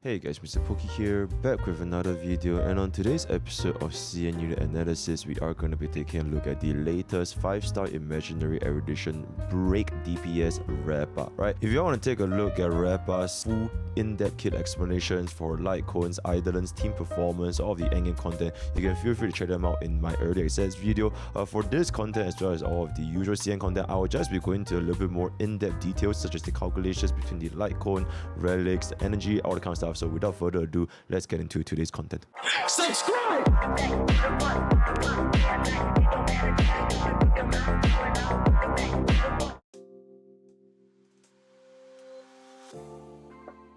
Hey guys, MrPokke here, back with another video, and on today's episode of CN Unit Analysis, we are going to be taking a look at the latest 5-star Imaginary Erudition break DPS Rappa, right? If you want to take a look at Rappa's full in-depth kit explanations for light cones, Eidolons, team performance, all of the endgame content, you can feel free to check them out in my early access video. For this content as well as all of the usual CN content, I will just be going into a little bit more in-depth details such as the calculations between the light cone, relics, the energy, all the kind of stuff. So without further ado, let's get into today's content. Subscribe!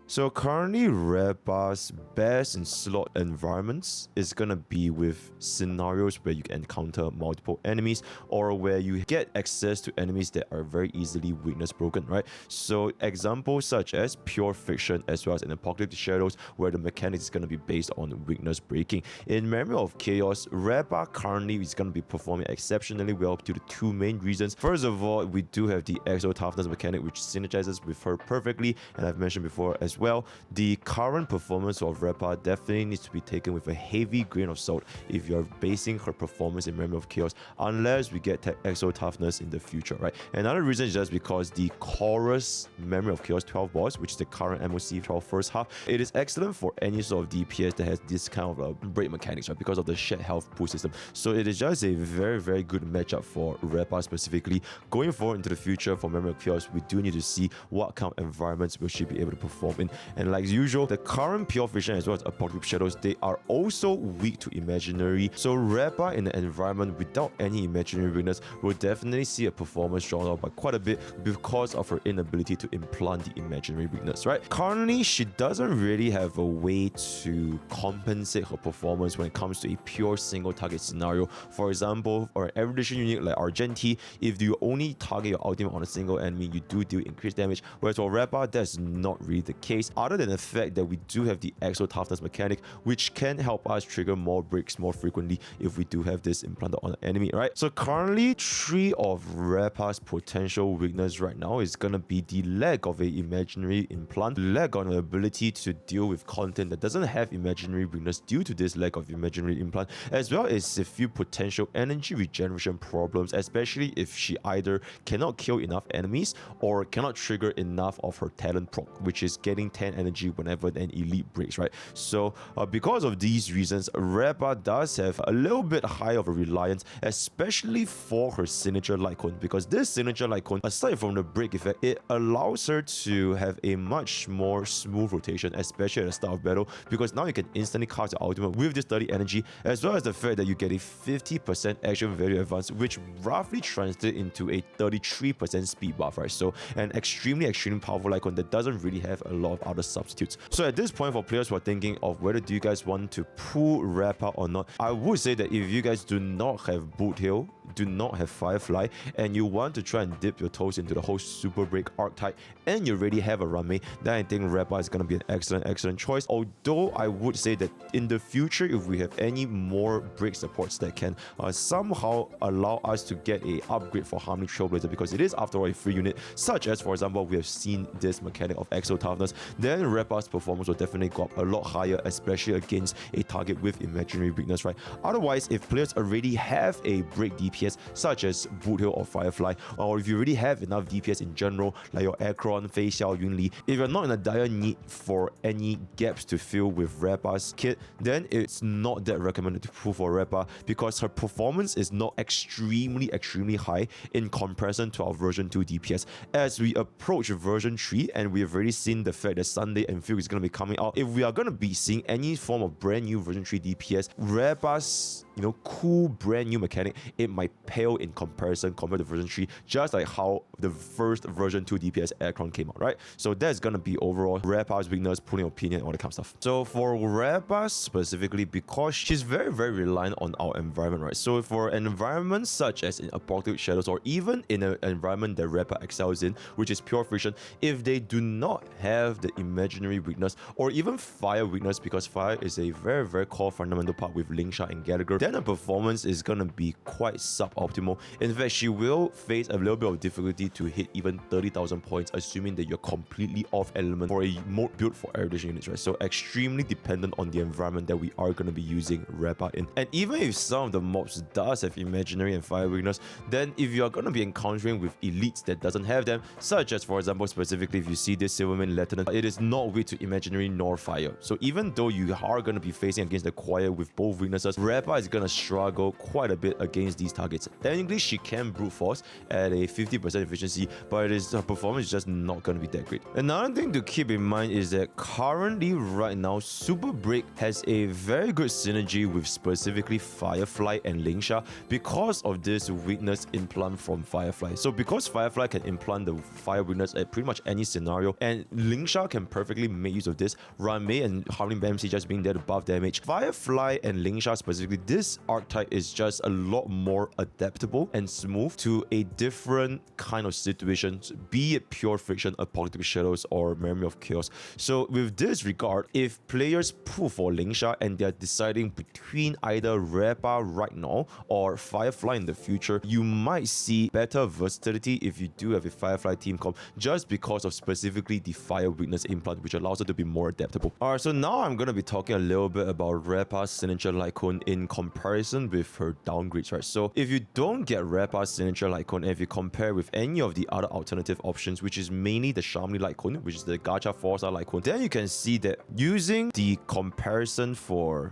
So currently, Rappa's best in slot environments is gonna be with scenarios where you can encounter multiple enemies or where you get access to enemies that are very easily weakness broken, right? So examples such as Pure Fiction as well as in Apocalyptic Shadows, where the mechanics is gonna be based on weakness breaking. In Memory of Chaos, Rappa currently is gonna be performing exceptionally well due to two main reasons. First of all, we do have the Exo-Toughness mechanic, which synergizes with her perfectly, and I've mentioned before as well, the current performance of Rappa definitely needs to be taken with a heavy grain of salt if you're basing her performance in Memory of Chaos, unless we get Exo-Toughness in the future, right? Another reason is just because the Chorus Memory of Chaos 12 boss, which is the current MOC 12 first half, it is excellent for any sort of DPS that has this kind of break mechanics, right? Because of the shared health pool system. So it is just a very good matchup for Rappa specifically. Going forward into the future for Memory of Chaos, we do need to see what kind of environments will she be able to perform in. And like usual, the current Pure Vision as well as Apocalyptic Shadows, they are also weak to Imaginary. So Rappa in an environment without any Imaginary weakness will definitely see a performance drawn out by quite a bit because of her inability to implant the Imaginary weakness, right? Currently, she doesn't really have a way to compensate her performance when it comes to a pure single target scenario. For example, for an Erudition unit like Argenti, if you only target your ultimate on a single enemy, you do deal increased damage, whereas for Rappa, that's not really the case. Other than the fact that we do have the Exo-Toughness mechanic, which can help us trigger more breaks more frequently if we do have this implanted on an enemy, right? So currently, 3 of Rappa's potential weakness right now is gonna be the lack of a Imaginary implant, lack on the ability to deal with content that doesn't have Imaginary weakness due to this lack of Imaginary implant, as well as a few potential energy regeneration problems, especially if she either cannot kill enough enemies or cannot trigger enough of her talent proc, which is getting 10 energy whenever an elite breaks, right? So because of these reasons, Rappa does have a little bit high of a reliance, especially for her signature light cone, because this signature light cone, aside from the break effect, it allows her to have a much more smooth rotation, especially at the start of battle, because now you can instantly cast your ultimate with this 30 energy, as well as the fact that you get a 50% action value advance, which roughly translates into a 33% speed buff, right? So an extremely powerful light cone that doesn't really have a lot of other substitutes. So at this point, for players who are thinking of whether do you guys want to pull Rappa or not, I would say that if you guys do not have Boot Hill, do not have Firefly, and you want to try and dip your toes into the whole super break archetype, and you already have a runmate, then I think Rappa is going to be an excellent choice. Although I would say that in the future, if we have any more break supports that can somehow allow us to get a upgrade for Harmony Trailblazer, because it is after all a free unit, such as for example we have seen this mechanic of Exo-Toughness, then Rappa's performance will definitely go up a lot higher, especially against a target with Imaginary weakness, right? Otherwise, if players already have a break DPS such as Boot Hill or Firefly, or if you already have enough DPS in general like your Akron, Fei Xiao, Yunli, if you're not in a dire need for any gaps to fill with Rappa's kit, then it's not that recommended to pull for Rappa, because her performance is not extremely high in comparison to our version 2 DPS. As we approach version 3, and we have already seen the fact that Sunday and Field is going to be coming out, if we are going to be seeing any form of brand new version 3 DPS, Rappa's cool brand new mechanic, it might pale in comparison compared to version 3, just like how the first version 2 DPS Akron came out, right? So that's gonna be overall Rappa's weakness, pulling opinion, all that kind of stuff. So for Rappa specifically, because she's very reliant on our environment, right? So for an environment such as in Apocalyptic Shadows, or even in an environment that Rappa excels in, which is Pure Friction, if they do not have the imaginary weakness or even fire weakness, because fire is a very core fundamental part with Lingsha and Gallagher, then her performance is gonna be quite suboptimal. In fact, she will face a little bit of difficulty to hit even 30,000 points, assuming that you're completely off element for a mode built for erudition units, right? So extremely dependent on the environment that we are gonna be using Rappa in. And even if some of the mobs does have imaginary and fire weakness, then if you're gonna be encountering with elites that doesn't have them, such as for example specifically if you see this Silverman Lieutenant, it is not weak to imaginary nor fire. So even though you are gonna be facing against the choir with both weaknesses, Rappa is gonna struggle quite a bit against these targets. Technically she can brute force at a 50% efficiency, but her performance is just not gonna be that great. Another thing to keep in mind is that currently right now Super Break has a very good synergy with specifically Firefly and Lingsha because of this weakness implant from Firefly. So because Firefly can implant the fire weakness at pretty much any scenario, and Lingsha can perfectly make use of this, Ranmei and Harling BMC just being there to buff damage, Firefly and Lingsha specifically, this archetype is just a lot more adaptable and smooth to a different kind of situations, be it pure friction, apocalyptic shadows, or memory of chaos. So with this regard, if players pull for Lingsha and they're deciding between either Rappa right now or Firefly in the future, you might see better versatility if you do have a Firefly team comp, just because of specifically the fire weakness implant, which allows it to be more adaptable. Alright, so now I'm going to be talking a little bit about Rappa's signature light cone in comparison with her downgrades, right? So if you don't get Rappa's signature light cone, and if you compare with any of the other alternative options, which is mainly the Shiounami light cone, which is the Gacha 4-star light cone, then you can see that using the comparison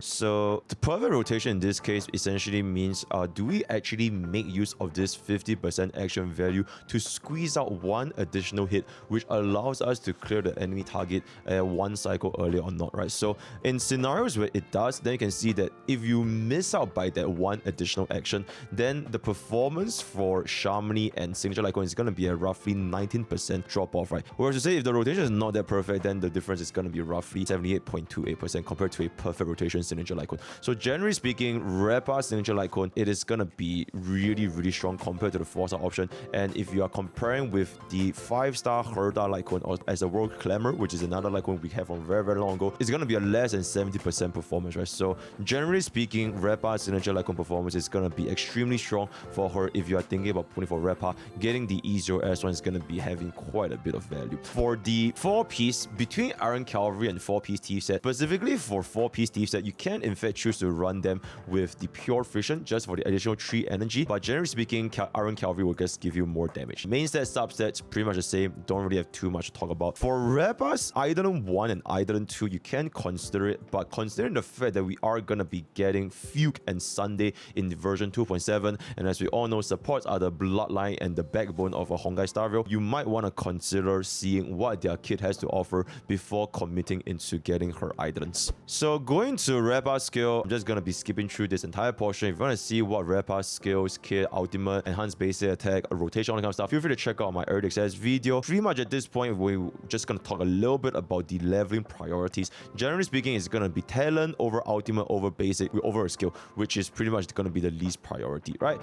so the perfect rotation in this case essentially means do we actually make use of this 50% action value to squeeze out one additional hit, which allows us to clear the enemy target one cycle earlier or not, right? So in scenarios where it does, then you can see that if you miss out by that one additional action, then the performance for Shiounami and signature light cone is going to be a roughly 19% drop off, right? Whereas to say if the rotation is not that perfect, then the difference is going to be roughly 78.28% compared to a perfect rotation signature light cone. So generally speaking, Rappa signature light cone, it is going to be really strong compared to the 4-star option. And if you are comparing with the 5-star Herda light cone or as a World Clamor, which is another light cone we have from very long ago, it's going to be a less than 70% performance, right? So generally speaking, Rappa's signature light cone performance is going to be extremely strong for her. If you are thinking about putting for Rappa, getting the E0S1 is going to be having quite a bit of value. For the 4-piece, between Iron Cavalry and 4-piece Thief set, specifically for 4-piece Thief set, you can in fact choose to run them with the pure friction just for the additional 3 energy, but generally speaking, Iron Cavalry will just give you more damage. Main stat, substats, pretty much the same, don't really have too much to talk about. For Rappa's Eidolon 1 and Eidolon 2, you can consider it, but considering the fact that we are gonna be getting Fugue and Sunday in the version 2.7, and as we all know, supports are the bloodline and the backbone of a honkaistarrail, you might want to consider seeing what their kit has to offer before committing into getting her Eidolons. So going to Rappa's skill, I'm just gonna be skipping through this entire portion. If you want to see what Rappa's skills, kit, ultimate, enhanced basic attack, rotation, all that kind of stuff, feel free to check out my Early Access video. Pretty much at this point, we're just gonna talk a little bit about the leveling priorities. Generally speaking, it's gonna be talent over ultimate over basic over a skill, which is pretty much gonna be the least priority, right?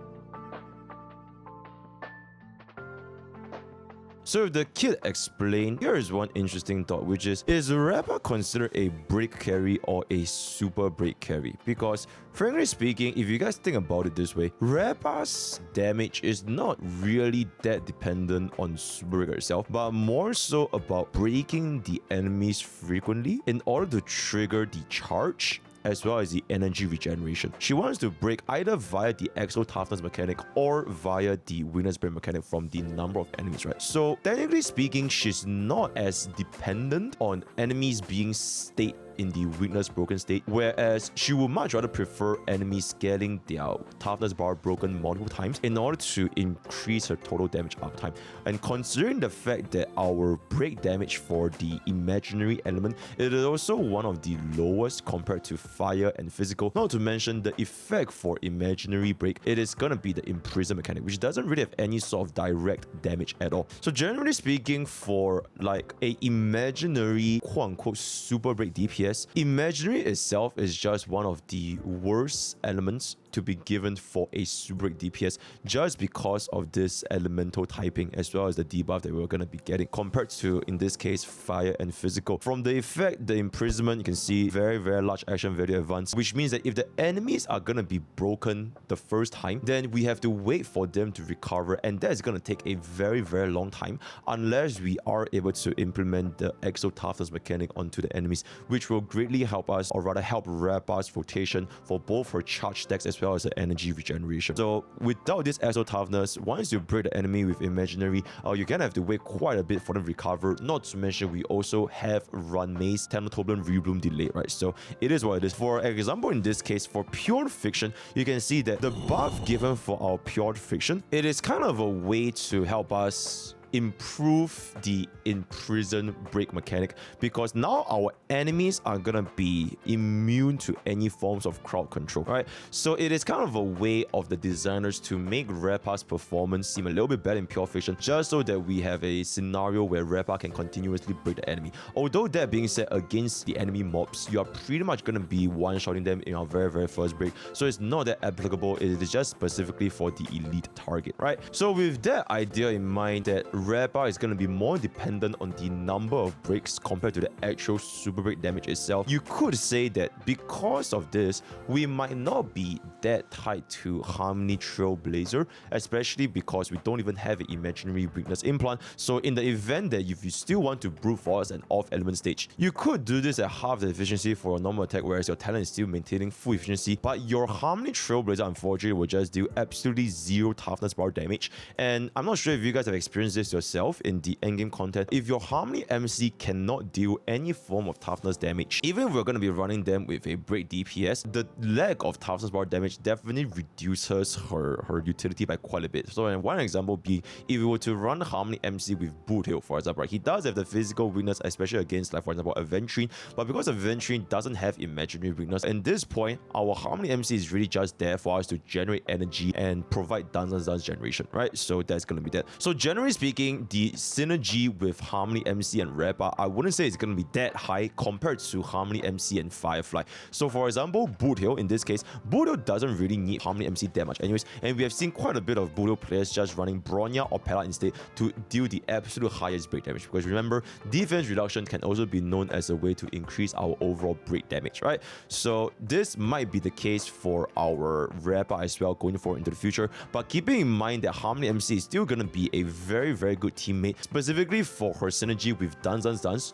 So if the kit explained, here is one interesting thought, which is Rappa considered a break carry or a super break carry? Because frankly speaking, if you guys think about it this way, Rappa's damage is not really that dependent on super break itself, but more so about breaking the enemies frequently in order to trigger the charge as well as the energy regeneration. She wants to break either via the Exo-Toughness mechanic or via the Weakness Break mechanic from the number of enemies, right? So technically speaking, she's not as dependent on enemies being state in the weakness broken state, whereas she would much rather prefer enemies getting their toughness bar broken multiple times in order to increase her total damage uptime. And considering the fact that our break damage for the imaginary element, it is also one of the lowest compared to fire and physical, not to mention the effect for imaginary break, it is gonna be the imprison mechanic, which doesn't really have any sort of direct damage at all. So generally speaking, for like a imaginary quote-unquote super break DPS, imaginary itself is just one of the worst elements to be given for a super break DPS just because of this elemental typing as well as the debuff that we're going to be getting compared to, in this case, fire and physical. From the effect, the imprisonment, you can see very, very large action value advance, which means that if the enemies are going to be broken the first time, then we have to wait for them to recover, and that is going to take a very, very long time unless we are able to implement the Exo-Toughness mechanic onto the enemies, which will greatly help us, or rather help Rappa's rotation for both her charge stacks as well as the energy regeneration. So without this Exo-Toughness, once you break the enemy with Imaginary, you're gonna have to wait quite a bit for them to recover. Not to mention, we also have Run Maze, Thanatoblin Rebloom delayed, right? So it is what it is. For example, in this case, for Pure Fiction, you can see that the buff given for our Pure Fiction, it is kind of a way to help us improve the imprison break mechanic, because now our enemies are gonna be immune to any forms of crowd control, right? So it is kind of a way of the designers to make Rappa's performance seem a little bit better in Pure Fiction, just so that we have a scenario where Rappa can continuously break the enemy. Although that being said, against the enemy mobs, you are pretty much gonna be one-shotting them in our very, very first break, so it's not that applicable. It is just specifically for the elite target, right? So with that idea in mind, that Rappa is going to be more dependent on the number of breaks compared to the actual super break damage itself, you could say that because of this, we might not be that tied to Harmony Trailblazer, especially because we don't even have an imaginary weakness implant. So in the event that if you still want to brute force an off element stage, you could do this at half the efficiency for a normal attack, whereas your talent is still maintaining full efficiency, but your Harmony Trailblazer unfortunately will just do absolutely zero toughness bar damage. And I'm not sure if you guys have experienced this yourself in the endgame content. If your Harmony MC cannot deal any form of toughness damage, even if we're going to be running them with a break DPS, the lack of toughness bar damage definitely reduces her utility by quite a bit. So in one example being, if we were to run Harmony MC with Boot Hill, for example, right, he does have the physical weakness, especially against, like for example, Aventurine, but because Aventurine doesn't have imaginary weakness, at this point, our Harmony MC is really just there for us to generate energy and provide dance generation, right? So that's going to be that. So generally speaking, the synergy with Harmony MC and Rappa, I wouldn't say it's going to be that high compared to Harmony MC and Firefly. So for example, Boot Hill, in this case, Boot Hill doesn't really need Harmony MC that much anyways, and we have seen quite a bit of Boot Hill players just running Bronya or Pella instead to deal the absolute highest break damage, because remember, defense reduction can also be known as a way to increase our overall break damage, right? So this might be the case for our Rappa as well going forward into the future, but keeping in mind that Harmony MC is still going to be a very, very good teammate, specifically for her synergy with Dance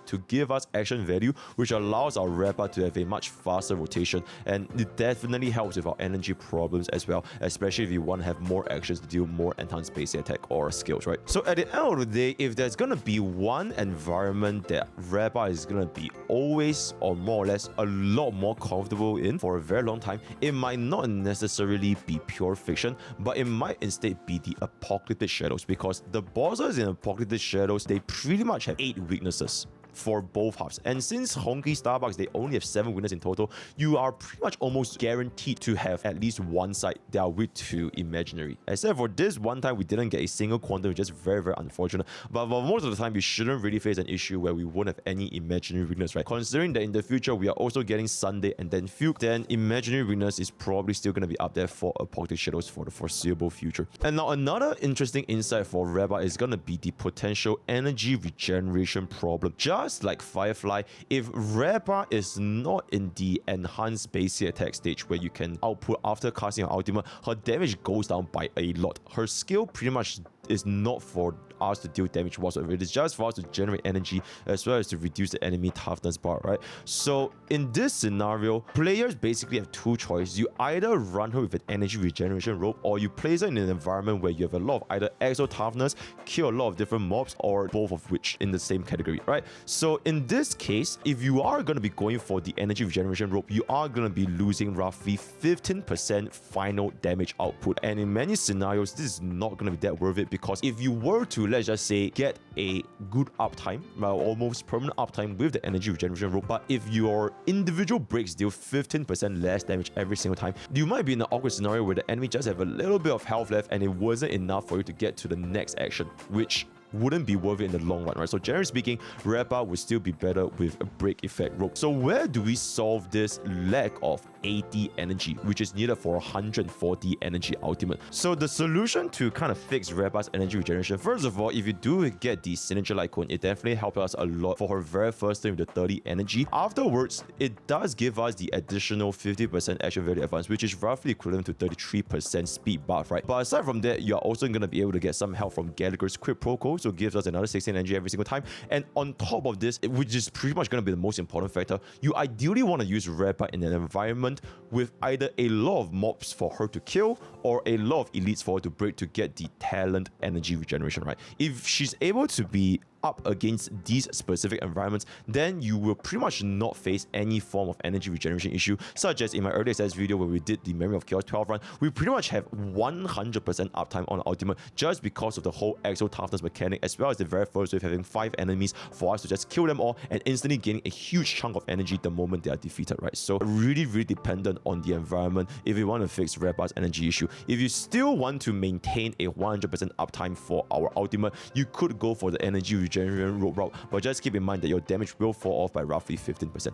to give us action value, which allows our Rappa to have a much faster rotation, and it definitely helps with our energy problems as well, especially if you want to have more actions to deal more enhanced base attack or skills, right? So at the end of the day, if there's gonna be one environment that Rappa is gonna be always or more or less a lot more comfortable in for a very long time, it might not necessarily be Pure Fiction, but it might instead be the Apocalyptic Shadows, because the bosses in Apocalyptic Shadows, they pretty much have 8 weaknesses for both halves, and since Honkai Starbucks they only have 7 winners in total, you are pretty much almost guaranteed to have at least one side that are weak to imaginary. Except for this one time we didn't get a single quantum, which is very, very unfortunate, but for most of the time we shouldn't really face an issue where we won't have any imaginary weakness, right? Considering that in the future we are also getting Sunday and then Fugue, then imaginary weakness is probably still going to be up there for Apocalyptic Shadows for the foreseeable future. And now another interesting insight for Rappa is going to be the potential energy regeneration problem. Just like Firefly, if Rappa is not in the enhanced basic attack stage where you can output after casting her ultimate, her damage goes down by a lot. Her skill pretty much is not for us to deal damage whatsoever. It is just for us to generate energy as well as to reduce the enemy toughness bar, right? So in this scenario, players basically have 2 choices. You either run her with an energy regeneration rope, or you place her in an environment where you have a lot of either Exo-Toughness, kill a lot of different mobs, or both of which in the same category, right? So in this case, if you are going to be going for the energy regeneration rope, you are going to be losing roughly 15% final damage output, and in many scenarios this is not going to be that worth it, because if you were to, let's just say, get a good uptime, almost permanent uptime with the energy regeneration rope, but if your individual breaks deal 15% less damage every single time, you might be in an awkward scenario where the enemy just have a little bit of health left and it wasn't enough for you to get to the next action, which wouldn't be worth it in the long run, right? So generally speaking, Rappa would still be better with a break effect rope. So where do we solve this lack of 80 energy, which is needed for 140 energy ultimate. So the solution to kind of fix Rappa's energy regeneration, first of all, if you do get the signature light cone, it definitely helped us a lot for her very first turn with the 30 energy. Afterwards, it does give us the additional 50% action value advance, which is roughly equivalent to 33% speed buff, right? But aside from that, you're also going to be able to get some help from Gallagher's Crit Proco, so it gives us another 16 energy every single time. And on top of this, which is pretty much going to be the most important factor, you ideally want to use Rappa in an environment with either a lot of mobs for her to kill or a lot of elites for her to break to get the talent energy regeneration, right? If she's able to be up against these specific environments, then you will pretty much not face any form of energy regeneration issue, such as in my earlier access video where we did the Memory of Chaos 12 run. We pretty much have 100% uptime on ultimate just because of the whole Exo-Toughness mechanic, as well as the very first wave having 5 enemies for us to just kill them all and instantly gaining a huge chunk of energy the moment they are defeated, right? So really dependent on the environment if you want to fix Rappa's energy issue. If you still want to maintain a 100% uptime for our ultimate, you could go for the energy regeneration route, but just keep in mind that your damage will fall off by roughly 15%.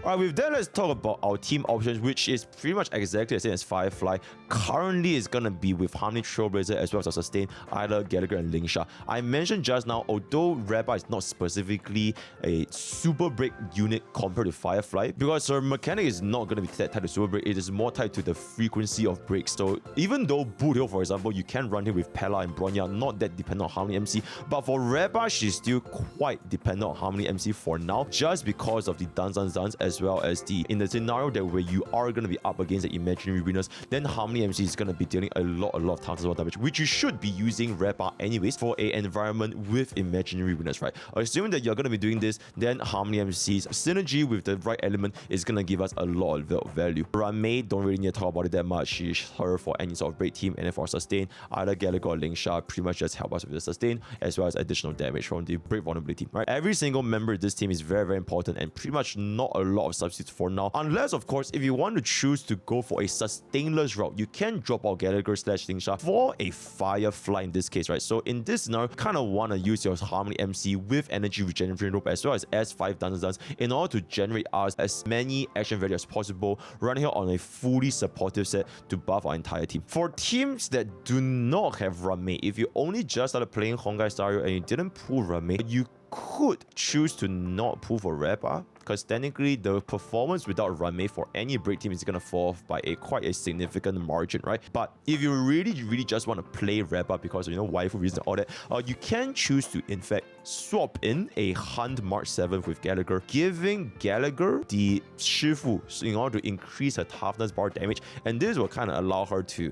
Alright, with that, let's talk about our team options, which is pretty much exactly the same as Firefly. Currently, it's going to be with Harmony Trailblazer as well as a Sustain, Idol, Gallagher, and Lingsha. I mentioned just now, although Rappa is not specifically a super break unit compared to Firefly, because her mechanic is not going to be that tied to super break, it is more tied to the frequency of breaks. So even though Boothill, for example, you can run him with Pella and Bronya, not that dependent on Harmony MC, but for Rappa, she's still quite dependent on Harmony MC for now, just because of the Dance as well as in the scenario that where you are going to be up against the imaginary winners, then Harmony MC is going to be dealing a lot of times as damage, which you should be using Rappa anyways for a environment with imaginary winners, right? Assuming that you're going to be doing this, then Harmony MC's synergy with the right element is going to give us a lot of value. Rame, don't really need to talk about it that much. She's her for any sort of break team, and then for sustain, either Gallagher or Lingsha pretty much just help us with the sustain as well as additional damage from the break vulnerability, right? Every single member of this team is very important and pretty much not a lot of substitutes for now, unless of course if you want to choose to go for a sustainless route, you can drop out Gallagher / Lingsha for a Firefly in this case, right? So in this scenario, kind of want to use your Harmony MC with energy regeneration rope as well as S5 Dance in order to generate us as many action value as possible, running here on a fully supportive set to buff our entire team. For teams that do not have Rame, if you only just started playing honkaistarrail and you didn't pull Rame, you could choose to not pull for Rappa, because technically the performance without Rame for any break team is going to fall off by quite a significant margin, right? But if you really just want to play Rappa because of, waifu reasons and all that, you can choose to in fact swap in a Hunt March 7th with Gallagher, giving Gallagher the Shifu in order to increase her toughness bar damage, and this will kind of allow her to,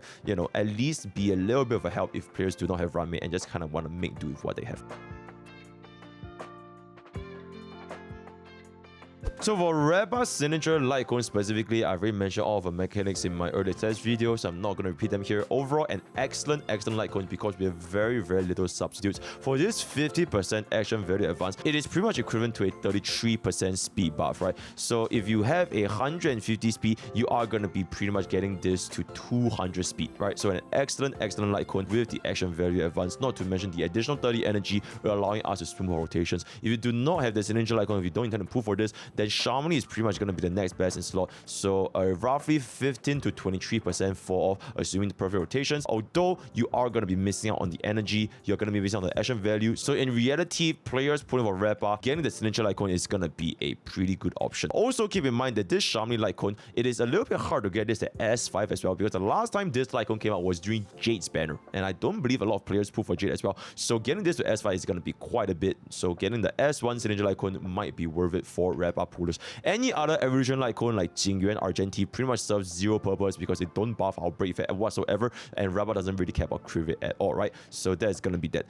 at least be a little bit of a help if players do not have Rame and just kind of want to make do with what they have. So for Rappa's signature light cone specifically, I've already mentioned all of the mechanics in my earlier test videos, so I'm not going to repeat them here. Overall, an excellent light cone because we have very little substitutes. For this 50% action value advance, it is pretty much equivalent to a 33% speed buff, right? So if you have a 150 speed, you are going to be pretty much getting this to 200 speed, right? So an excellent light cone with the action value advance, not to mention the additional 30 energy, allowing us to swim for rotations. If you do not have the signature light cone, if you don't intend to pull for this, then Shiounami is pretty much going to be the next best in slot. So roughly 15 to 23% fall off, assuming the perfect rotations. Although you are going to be missing out on the energy, you're going to be missing out on the action value. So in reality, players pulling for Rappa, getting the signature light cone is going to be a pretty good option. Also keep in mind that this Shiounami light cone, it is a little bit hard to get this at S5 as well, because the last time this light cone came out was during Jade's banner, and I don't believe a lot of players pull for Jade as well. So getting this to S5 is going to be quite a bit. So getting the S1 signature light cone might be worth it for Rappa pullers. Any other evolution light cone like Jingyuan Argenti pretty much serves zero purpose because they don't buff our break effect whatsoever, and Rappa doesn't really care about crit rate at all, right? So that's gonna be that.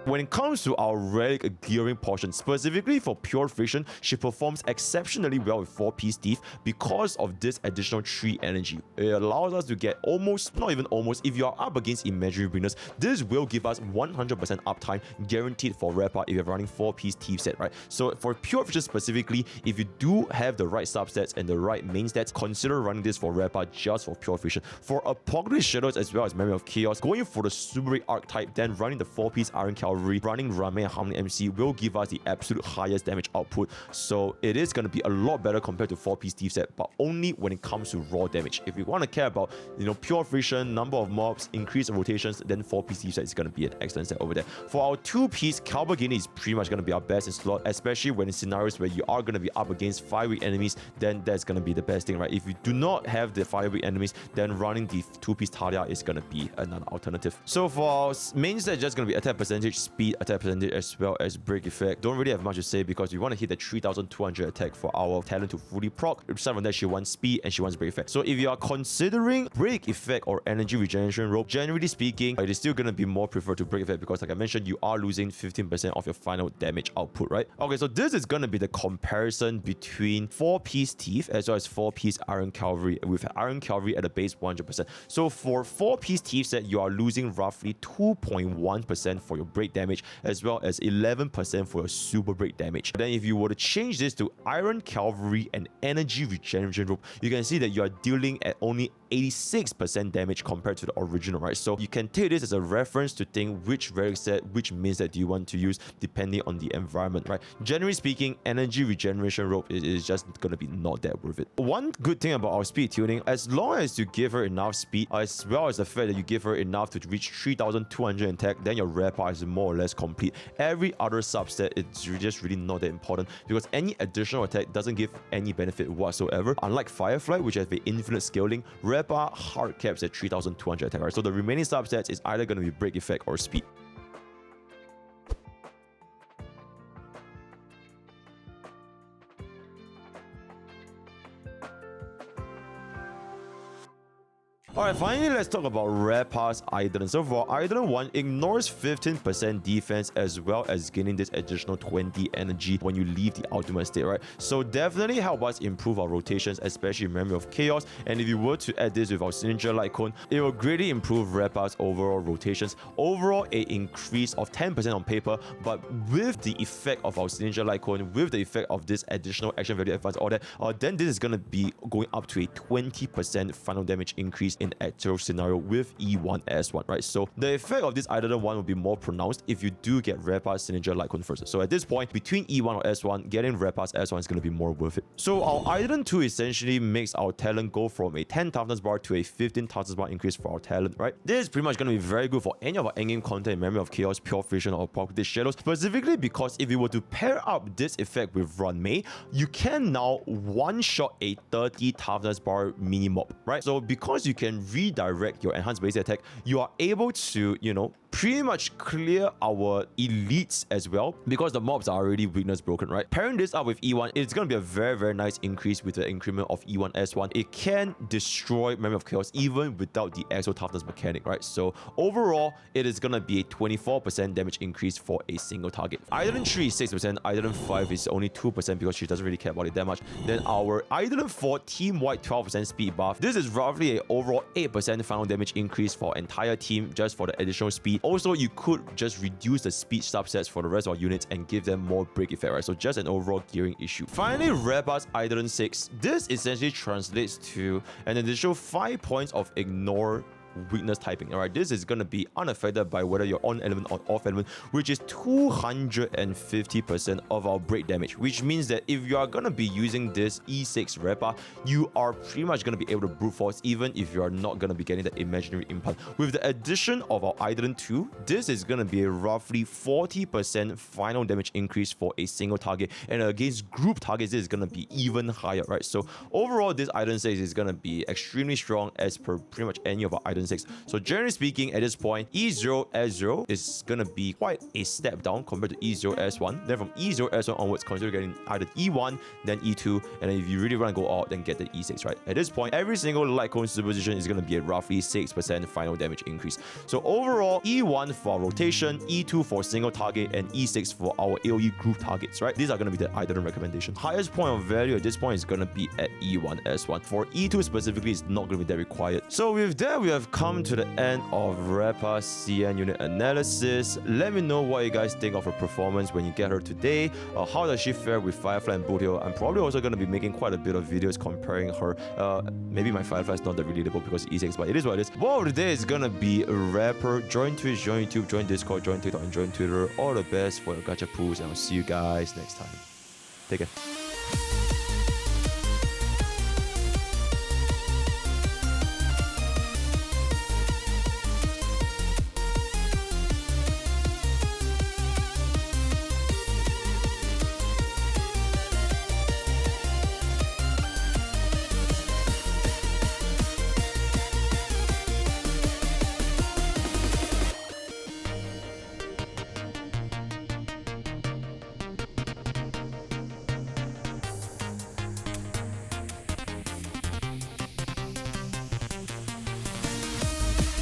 When it comes to our relic gearing portion, specifically for Pure Friction, she performs exceptionally well with 4-piece teeth because of this additional 3 energy. It allows us to get almost, not even almost, if you are up against imaginary winners, this will give us 100% uptime guaranteed for Rappa if you're running 4-piece teeth set, right? So for Pure Friction specifically, if you do have the right substats and the right main stats, consider running this for Rappa just for Pure Friction. For Apocalypse Shadows as well as Memory of Chaos, going for the Super Archetype, then running the 4-piece Iron Cavalry Cavalry running Rame and Harmony MC will give us the absolute highest damage output. So it is going to be a lot better compared to 4-piece Thief set, but only when it comes to raw damage. If you want to care about, pure friction, number of mobs, increase of rotations, then 4-piece Thief set is going to be an excellent set over there. For our 2-piece, Calvagini is pretty much going to be our best in slot, especially when in scenarios where you are going to be up against 5-weak enemies, then that's going to be the best thing, right? If you do not have the 5-weak enemies, then running the 2-piece Talia is going to be another alternative. So for our main set, just going to be attack percentage, speed, attack percentage, as well as break effect. Don't really have much to say because we want to hit the 3200 attack for our talent to fully proc. Aside from that, she wants speed and she wants break effect. So if you are considering break effect or energy regeneration rope, generally speaking, it is still going to be more preferred to break effect because, like I mentioned, you are losing 15% of your final damage output, right? Okay, so this is going to be the comparison between 4-piece Thief as well as 4-piece Iron Cavalry, with Iron Cavalry at the base 100%. So for 4-piece Thief set, you are losing roughly 2.1% for your break damage as well as 11% for your super break damage. Then if you were to change this to Iron Cavalry and energy regeneration rope, you can see that you are dealing at only 86% damage compared to the original, right? So you can take this as a reference to think which relic set, which main set do you want to use depending on the environment, right? Generally speaking, energy regeneration rope is just gonna be not that worth it. One good thing about our speed tuning, as long as you give her enough speed, as well as the fact that you give her enough to reach 3200 attack, then your Rappa is more or less complete. Every other subset, it's just really not that important because any additional attack doesn't give any benefit whatsoever. Unlike Firefly, which has the infinite scaling, Rappa hard caps at 3200 attack, right? So the remaining subsets is either going to be break effect or speed. Alright, finally, let's talk about Rappa's Eidolon. So for Eidolon 1, ignores 15% defense as well as gaining this additional 20 energy when you leave the ultimate state, right? So definitely help us improve our rotations, especially in Memory of Chaos. And if you were to add this with our Signature Light Cone, it will greatly improve Rappa's overall rotations. Overall, an increase of 10% on paper, but with the effect of our Signature Light Cone, with the effect of this additional action value advance, all that, then this is going to be going up to a 20% final damage increase in actual scenario with E1S1, right? So the effect of this Eidolon 1 will be more pronounced if you do get Rappa's Signature Light Cone first. So at this point, between E1 or S1, getting Rappa's S1 is going to be more worth it. So our Eidolon 2 essentially makes our talent go from a 10 toughness bar to a 15 toughness bar increase for our talent, right? This is pretty much going to be very good for any of our endgame content in Memory of Chaos, Pure Fusion, or Pokke Shadow, specifically because if you were to pair up this effect with Run Mei, you can now one-shot a 30 toughness bar mini mob, right? So because you can redirect your enhanced basic attack, you are able to, pretty much clear our elites as well because the mobs are already weakness broken, right? Pairing this up with E1, it's going to be a very, very nice increase with the increment of E1 S1. It can destroy Memory of Chaos even without the Exo-Toughness mechanic, right? So overall, it is going to be a 24% damage increase for a single target. Eidolon 3 is 6%, Eidolon 5 is only 2% because she doesn't really care about it that much. Then our Eidolon 4 team-wide 12% speed buff. This is roughly an overall 8% final damage increase for our entire team just for the additional speed. Also, you could just reduce the speed subsets for the rest of our units and give them more break effect, right? So just an overall gearing issue. Finally, Rappa's Eidolon 6. This essentially translates to an additional 5 points of ignore weakness typing. All right, this is going to be unaffected by whether you're on element or off element, which is 250% of our break damage, which means that if you are going to be using this E6 Rappa, you are pretty much going to be able to brute force even if you are not going to be getting the imaginary implant. With the addition of our Eidolon 2, this is going to be a roughly 40% final damage increase for a single target, and against group targets, this is going to be even higher, right? So overall, this Eidolon 6 is going to be extremely strong as per pretty much any of our Eidolon 6. So generally speaking, at this point, E0 S0 is gonna be quite a step down compared to E0 S1. Then from E0 S1 onwards, consider getting either E1, then E2, and then if you really want to go out, then get the E6, right? At this point, every single light cone superposition is gonna be a roughly 6% final damage increase. So overall, E1 for rotation, E2 for single target, and E6 for our AoE group targets, right? These are gonna be the Eidolon recommendation. Highest point of value at this point is gonna be at E1 S1. For E2 specifically, it's not gonna be that required. So with that, we have come to the end of Rappa's CN unit analysis. Let me know what you guys think of her performance when you get her today. How does she fare with Firefly and Boothill? I'm probably also going to be making quite a bit of videos comparing her. Maybe my Firefly is not that relatable because E6, but it is what it is. Word of the day is going to be Rapper. Join Twitch, join YouTube, join Discord, join TikTok, and join Twitter. All the best for your gacha pools, and I'll see you guys next time. Take care.